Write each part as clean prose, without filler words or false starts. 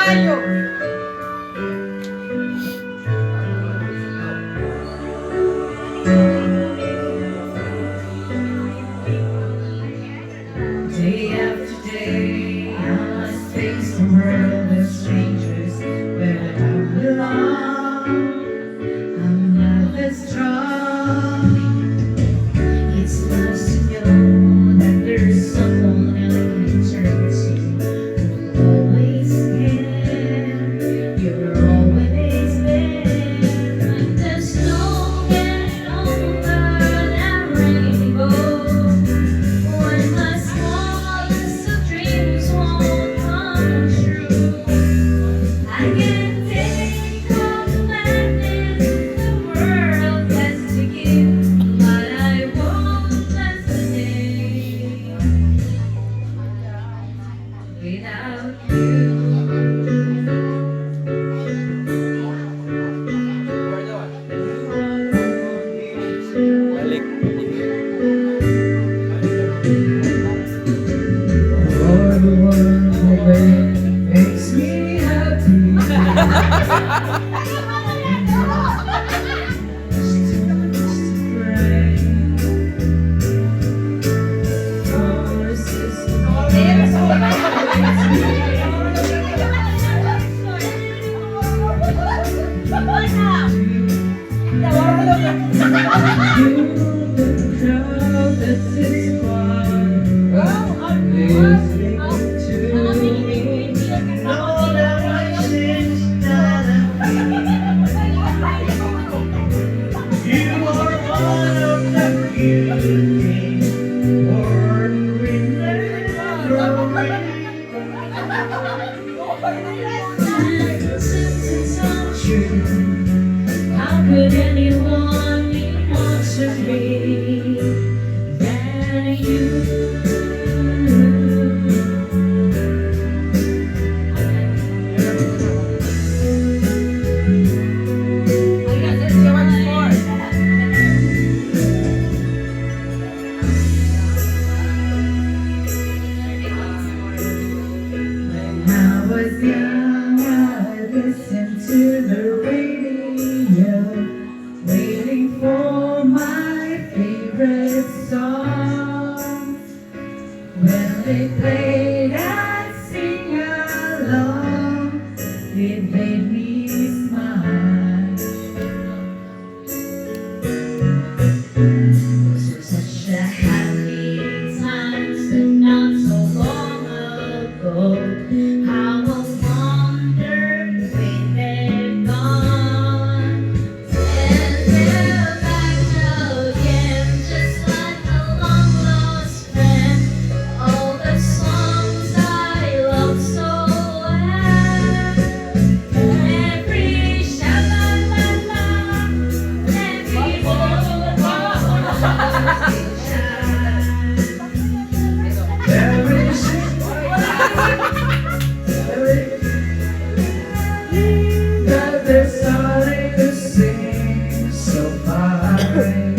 Day after day, I must face the world of strangers where I don't belong. I'm not that strong. It's nice to know that there's someone I can turn to. You'll always care. You're always there. The snow gets over that rainbow. When the smallest of dreams won't come true, I can take all the madness the world has to give, but I won't last a day without you. Balik. You're the one that makes me happy. How could anyone be more to me than you? When I was young, I listened to the radio, waiting for my favorite songs. When they played, I'd sing along. It made me smile. Those were such a happy times, but not so long ago. How I wonder when they're gone. And they're back again, just like a long lost friend. All the songs I love so well. Every sha-la-la-la, every that they're starting to sing so fine.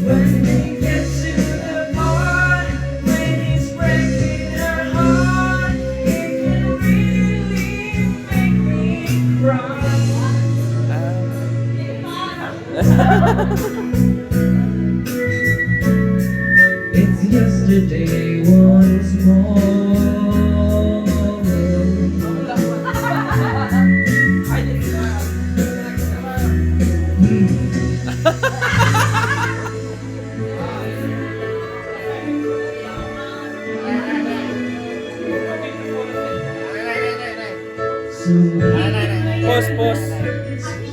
When they get to the part when he's breaking her heart, it can really make me cry. It's yesterday once more. Pause, pause.